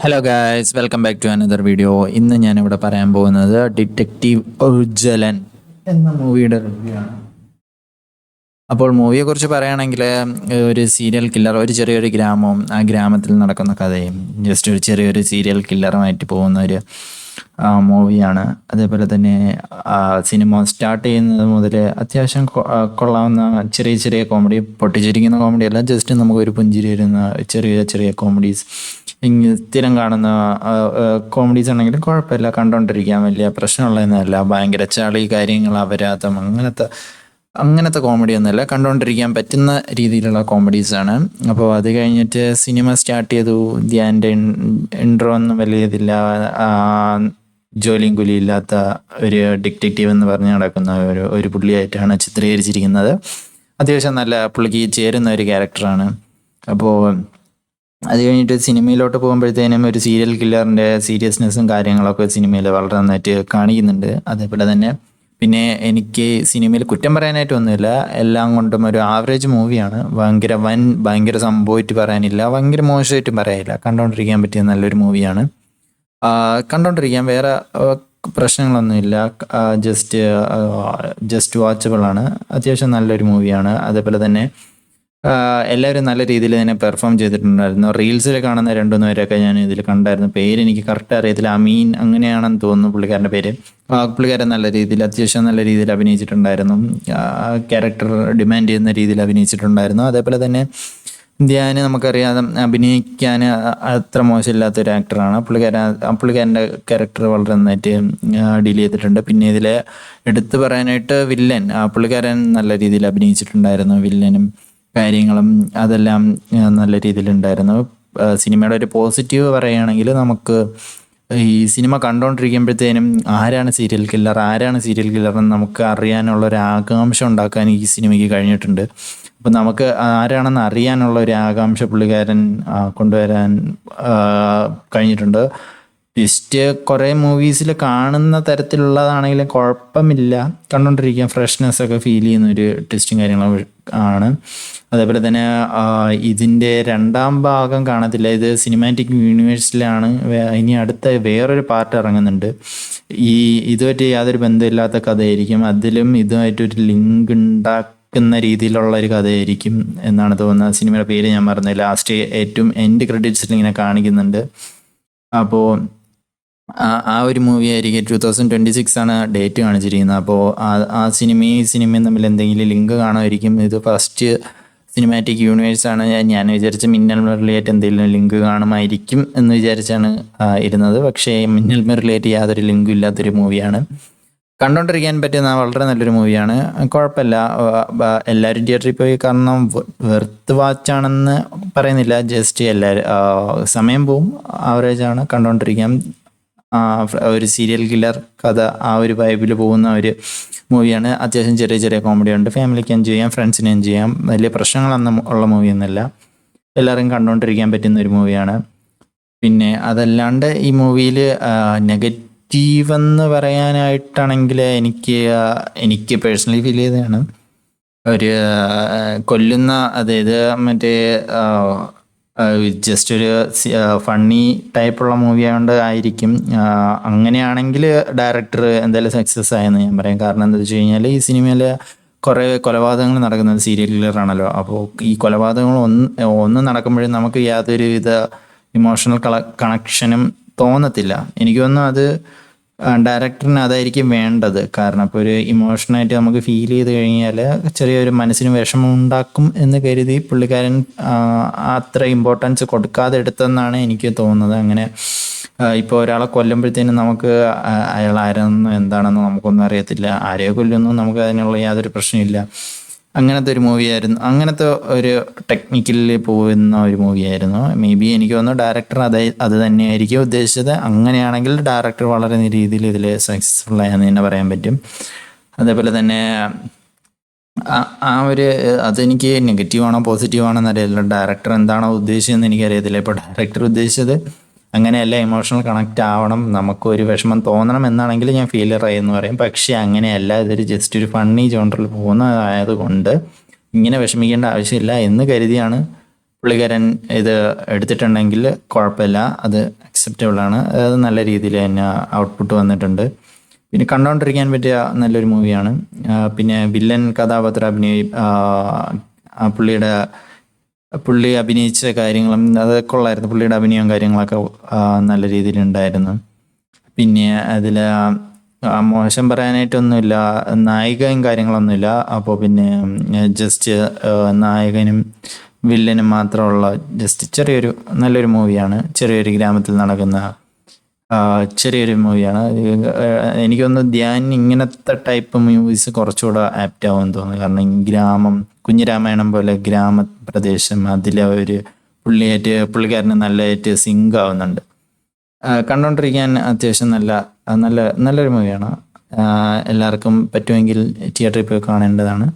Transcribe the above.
Hello guys, welcome back to another video. ഇന്ന് ഞാനിവിടെ പറയാൻ പോകുന്നത് ഡിറ്റക്റ്റീവ് ഉജ്ജ്വലൻ എന്ന മൂവിയുടെ റിവ്യൂ ആണ്. അപ്പോൾ മൂവിയെക്കുറിച്ച് പറയുകയാണെങ്കിൽ ഒരു സീരിയൽ കില്ലർ, ഒരു ചെറിയൊരു ഗ്രാമവും ആ ഗ്രാമത്തിൽ നടക്കുന്ന കഥയും ജസ്റ്റ് ഒരു ചെറിയൊരു സീരിയൽ കില്ലറുമായിട്ട് പോകുന്ന ഒരു മൂവിയാണ്. അതേപോലെ തന്നെ സിനിമ സ്റ്റാർട്ട് ചെയ്യുന്നത് മുതൽ അത്യാവശ്യം കൊള്ളാവുന്ന ചെറിയ ചെറിയ കോമഡി, പൊട്ടിച്ചിരിക്കുന്ന കോമഡി അല്ല, ജസ്റ്റ് നമുക്കൊരു പുഞ്ചിരി വരുന്ന ചെറിയ ചെറിയ കോമഡീസ്, സ്ഥിരം കാണുന്ന കോമഡീസ് ആണെങ്കിലും കുഴപ്പമില്ല, കണ്ടുകൊണ്ടിരിക്കാൻ വലിയ പ്രശ്നമുള്ളതെന്നല്ല. ഭയങ്കര ചളി കാര്യങ്ങൾ, അപരാധം, അങ്ങനത്തെ കോമഡി ഒന്നുമല്ല, കണ്ടുകൊണ്ടിരിക്കാൻ പറ്റുന്ന രീതിയിലുള്ള കോമഡീസാണ്. അപ്പോൾ അത് കഴിഞ്ഞിട്ട് സിനിമ സ്റ്റാർട്ട് ചെയ്തു. ധ്യാൻ്റെ ഇൻട്രോ ഒന്നും വലിയ ഇതില്ല. ജോലിയും കൂലിയില്ലാത്ത ഒരു ഡിറ്റക്റ്റീവ് എന്ന് പറഞ്ഞ് നടക്കുന്ന ഒരു പുള്ളിയായിട്ടാണ് ചിത്രീകരിച്ചിരിക്കുന്നത്. അത്യാവശ്യം നല്ല പുള്ളിക്ക് ചേരുന്ന ഒരു ക്യാരക്ടറാണ്. അപ്പോൾ അത് കഴിഞ്ഞിട്ട് സിനിമയിലോട്ട് പോകുമ്പോഴത്തേനും ഒരു സീരിയൽ കില്ലറിൻ്റെ സീരിയസ്നെസ്സും കാര്യങ്ങളൊക്കെ സിനിമയിൽ വളരെ നന്നായിട്ട് കാണിക്കുന്നുണ്ട്. അതേപോലെ തന്നെ പിന്നെ എനിക്ക് സിനിമയിൽ കുറ്റം പറയാനായിട്ട് ഒന്നുമില്ല, എല്ലാം കൊണ്ടും ഒരു ആവറേജ് മൂവിയാണ്. ഭയങ്കര സംഭവമായിട്ട് പറയാനില്ല, ഭയങ്കര മോശമായിട്ടും പറയാനില്ല, കണ്ടുകൊണ്ടിരിക്കാൻ പറ്റിയ നല്ലൊരു മൂവിയാണ്. കണ്ടുകൊണ്ടിരിക്കാൻ വേറെ പ്രശ്നങ്ങളൊന്നുമില്ല, ജസ്റ്റ് വാച്ചബിൾ ആണ്. അത്യാവശ്യം നല്ലൊരു മൂവിയാണ്. അതേപോലെ തന്നെ എല്ലാവരും നല്ല രീതിയിൽ തന്നെ പെർഫോം ചെയ്തിട്ടുണ്ടായിരുന്നു. റീൽസിൽ കാണുന്ന 2-3 പേരൊക്കെ ഞാൻ ഇതിൽ കണ്ടായിരുന്നു. പേര് എനിക്ക് കറക്റ്റ് അറിയത്തില്ല, അമീൻ അങ്ങനെയാണെന്ന് തോന്നുന്നു പുള്ളിക്കാരൻ്റെ പേര്. പുള്ളിക്കാരൻ നല്ല രീതിയിൽ, അത്യാവശ്യം നല്ല രീതിയിൽ അഭിനയിച്ചിട്ടുണ്ടായിരുന്നു. ക്യാരക്ടർ ഡിമാൻഡ് ചെയ്യുന്ന രീതിയിൽ അഭിനയിച്ചിട്ടുണ്ടായിരുന്നു. അതേപോലെ തന്നെ ധ്യാന് നമുക്കറിയാതെ അഭിനയിക്കാൻ അത്ര മോശമില്ലാത്തൊരു ആക്ടറാണ് പുള്ളിക്കാരൻ്റെ ക്യാരക്ടർ വളരെ നന്നായിട്ട് ഡീൽ ചെയ്തിട്ടുണ്ട്. പിന്നെ ഇതിൽ എടുത്തു പറയാനായിട്ട് വില്ലൻ, പുള്ളിക്കാരൻ നല്ല രീതിയിൽ അഭിനയിച്ചിട്ടുണ്ടായിരുന്നു. വില്ലനും കാര്യങ്ങളും അതെല്ലാം നല്ല രീതിയിലുണ്ടായിരുന്നു. സിനിമയുടെ ഒരു പോസിറ്റീവ് പറയുകയാണെങ്കിൽ, നമുക്ക് ഈ സിനിമ കണ്ടുകൊണ്ടിരിക്കുമ്പോഴത്തേനും ആരാണ് സീരിയൽ കില്ലർ എന്ന് നമുക്ക് അറിയാനുള്ള ഒരു ആകാംക്ഷ ഉണ്ടാക്കാൻ ഈ സിനിമയ്ക്ക് കഴിഞ്ഞിട്ടുണ്ട്. അപ്പം നമുക്ക് ആരാണെന്ന് അറിയാനുള്ള ഒരു ആകാംക്ഷ പുള്ളിക്കാരൻ കൊണ്ടുവരാൻ കഴിഞ്ഞിട്ടുണ്ട്. ട്വിസ്റ്റ് കുറേ മൂവീസിൽ കാണുന്ന തരത്തിലുള്ളതാണെങ്കിലും കുഴപ്പമില്ല, കണ്ടുകൊണ്ടിരിക്കാൻ ഫ്രഷ്നെസ് ഒക്കെ ഫീൽ ചെയ്യുന്ന ഒരു ട്വിസ്റ്റും കാര്യങ്ങളും ആണ്. അതേപോലെ തന്നെ ഇതിൻ്റെ 2ാം ഭാഗം കാണത്തില്ല, ഇത് സിനിമാറ്റിക് യൂണിവേഴ്സിലാണ്. ഇനി അടുത്ത വേറൊരു പാർട്ട് ഇറങ്ങുന്നുണ്ട്. ഇതുമായിട്ട് യാതൊരു ബന്ധമില്ലാത്ത കഥയായിരിക്കും, അതിലും ഇതുമായിട്ടൊരു ലിങ്ക് ഉണ്ടാക്കുന്ന രീതിയിലുള്ള ഒരു കഥയായിരിക്കും എന്നാണ് തോന്നുന്നത്. സിനിമയുടെ പേര് ഞാൻ മറന്നില്ല, ലാസ്റ്റ് ഏറ്റവും എൻഡ് ക്രെഡിറ്റ്സിൽ ഇങ്ങനെ കാണിക്കുന്നുണ്ട്. അപ്പോൾ ആ ഒരു മൂവി ആയിരിക്കും. 2026 ആണ് ഡേറ്റ് കാണിച്ചിരിക്കുന്നത്. അപ്പോൾ ആ സിനിമയും തമ്മിൽ എന്തെങ്കിലും ലിങ്ക് കാണുമായിരിക്കും. ഇത് ഫസ്റ്റ് സിനിമാറ്റിക് യൂണിവേഴ്സാണ്. ഞാൻ വിചാരിച്ച മിന്നൽ മുരളിയായിട്ട് എന്തെങ്കിലും ലിങ്ക് കാണുമായിരിക്കും എന്ന് വിചാരിച്ചാണ് ഇരുന്നത്. പക്ഷേ മിന്നൽ മുരളിയായിട്ട് യാതൊരു ലിങ്കും ഇല്ലാത്തൊരു മൂവിയാണ്. കണ്ടുകൊണ്ടിരിക്കാൻ പറ്റുന്ന വളരെ നല്ലൊരു മൂവിയാണ്, കുഴപ്പമില്ല. എല്ലാവരും തിയേറ്ററിൽ പോയി കാരണം വെർത്ത് വാച്ചാണെന്ന് പറയുന്നില്ല, ജസ്റ്റ് എല്ലാവരും സമയം പോവും, ആവറേജാണ്, കണ്ടുകൊണ്ടിരിക്കാം. ഒരു സീരിയൽ കില്ലർ കഥ ആ ഒരു വൈബിൽ പോകുന്ന ഒരു മൂവിയാണ്. അത്യാവശ്യം ചെറിയ ചെറിയ കോമഡി ഉണ്ട്, ഫാമിലിക്ക് എൻജോയ് ചെയ്യാം, ഫ്രണ്ട്സിന് എൻജോയ് ചെയ്യാം. വലിയ പ്രശ്നങ്ങളൊന്നും ഉള്ള മൂവിയൊന്നുമല്ല, എല്ലാവരും കണ്ടുകൊണ്ടിരിക്കാൻ പറ്റുന്ന ഒരു മൂവിയാണ്. പിന്നെ അതല്ലാണ്ട് ഈ മൂവിയിൽ നെഗറ്റീവ് എന്ന് പറയാനായിട്ടാണെങ്കിൽ എനിക്ക് പേഴ്സണലി ഫീൽ ചെയ്തതാണ് ഒരു കൊല്ലുന്ന, അതായത് മറ്റേ ജസ്റ്റ് ഒരു ഫണ്ണി ടൈപ്പുള്ള മൂവി ആയതുകൊണ്ട് ആയിരിക്കും. അങ്ങനെയാണെങ്കിൽ ഡയറക്ടർ എന്തായാലും സക്സസ് ആയെന്ന് ഞാൻ പറയും. കാരണം എന്താ വെച്ച് കഴിഞ്ഞാൽ ഈ സിനിമയിൽ കുറേ കൊലപാതകങ്ങൾ നടക്കുന്നത് സീരിയൽ കില്ലറാണല്ലോ. അപ്പോൾ ഈ കൊലപാതകങ്ങൾ ഒന്ന് നടക്കുമ്പോഴും നമുക്ക് യാതൊരു വിധ ഇമോഷണൽ കണക്ഷനും തോന്നത്തില്ല. എനിക്ക് തോന്നുന്നു അത് ഡയറക്ടറിന് അതായിരിക്കും വേണ്ടത്. കാരണം ഇപ്പോൾ ഒരു ഇമോഷനായിട്ട് നമുക്ക് ഫീൽ ചെയ്ത് കഴിഞ്ഞാൽ ചെറിയൊരു മനസ്സിന് വിഷമം ഉണ്ടാക്കും എന്ന് കരുതി പുള്ളിക്കാരൻ അത്ര ഇമ്പോർട്ടൻസ് കൊടുക്കാതെ എടുത്തെന്നാണ് എനിക്ക് തോന്നുന്നത്. അങ്ങനെ ഇപ്പോൾ ഒരാളെ കൊല്ലുമ്പോഴത്തേനും നമുക്ക് അയാൾ ആരാണെന്നോ എന്താണെന്നോ നമുക്കൊന്നും അറിയത്തില്ല, ആരെയോ കൊല്ലുന്നു, നമുക്ക് അതിനുള്ള യാതൊരു പ്രശ്നമില്ല. അങ്ങനത്തെ ഒരു മൂവിയായിരുന്നു, അങ്ങനത്തെ ഒരു ടെക്നിക്കലിൽ പോകുന്ന ഒരു മൂവിയായിരുന്നു. മേ ബി എനിക്ക് തോന്നുന്നു ഡയറക്ടർ അത് തന്നെയായിരിക്കും ഉദ്ദേശിച്ചത്. അങ്ങനെയാണെങ്കിൽ ഡയറക്ടർ വളരെ രീതിയിൽ ഇതിൽ സക്സസ്ഫുൾ ആയെന്ന് തന്നെ പറയാൻ പറ്റും. അതേപോലെ തന്നെ അതെനിക്ക് നെഗറ്റീവാണോ പോസിറ്റീവാണോ എന്നറിയില്ല, ഡയറക്ടർ എന്താണോ ഉദ്ദേശിച്ചതെന്ന് എനിക്കറിയത്തില്ല. ഇപ്പോൾ ഡയറക്ടർ ഉദ്ദേശിച്ചത് അങ്ങനെയല്ല, ഇമോഷണൽ കണക്റ്റ് ആവണം, നമുക്കൊരു വിഷമം തോന്നണം എന്നാണെങ്കിൽ ഞാൻ ഫീലറായി എന്ന് പറയും. പക്ഷേ അങ്ങനെയല്ല, ഇതൊരു ജസ്റ്റ് ഒരു ഫണ്ണി ജോണറിൽ പോകുന്നതായതുകൊണ്ട് ഇങ്ങനെ വിഷമിക്കേണ്ട ആവശ്യമില്ല എന്ന് കരുതിയാണ് പുള്ളിക്കാരൻ ഇത് എടുത്തിട്ടുണ്ടെങ്കിൽ കുഴപ്പമില്ല, അത് അക്സെപ്റ്റബിൾ ആണ്. അത് നല്ല രീതിയിൽ തന്നെ ഔട്ട്പുട്ട് വന്നിട്ടുണ്ട്. പിന്നെ കണ്ടുകൊണ്ടിരിക്കാൻ പറ്റിയ നല്ലൊരു മൂവിയാണ്. പിന്നെ വില്ലൻ കഥാപാത്രം പുള്ളി അഭിനയിച്ച കാര്യങ്ങളും അത് കൊള്ളായിരുന്നു. പുള്ളിയുടെ അഭിനയവും കാര്യങ്ങളൊക്കെ നല്ല രീതിയിലുണ്ടായിരുന്നു. പിന്നെ അതിൽ മോശം പറയാനായിട്ടൊന്നുമില്ല, നായികയും കാര്യങ്ങളൊന്നുമില്ല. അപ്പോൾ പിന്നെ ജസ്റ്റ് നായകനും വില്ലനും മാത്രമുള്ള ജസ്റ്റ് നല്ലൊരു മൂവിയാണ്. ചെറിയൊരു ഗ്രാമത്തിൽ നടക്കുന്ന ചെറിയൊരു മൂവിയാണ്. എനിക്കൊന്ന് ധ്യാൻ ഇങ്ങനത്തെ ടൈപ്പ് മൂവീസ് കുറച്ചുകൂടെ ആപ്റ്റ് ആവുമെന്ന് തോന്നുന്നു. കാരണം ഈ കുഞ്ഞിരാമായണം പോലെ ഗ്രാമപ്രദേശം, അതിലെ ഒരു പുള്ളിക്കാരന് നല്ലതായിട്ട് സിങ്ക് ആവുന്നുണ്ട്. കണ്ടുകൊണ്ടിരിക്കാൻ അത്യാവശ്യം നല്ലൊരു മൂവിയാണ്. എല്ലാവർക്കും പറ്റുമെങ്കിൽ തിയേറ്ററിൽ പോയി കാണേണ്ടതാണ്.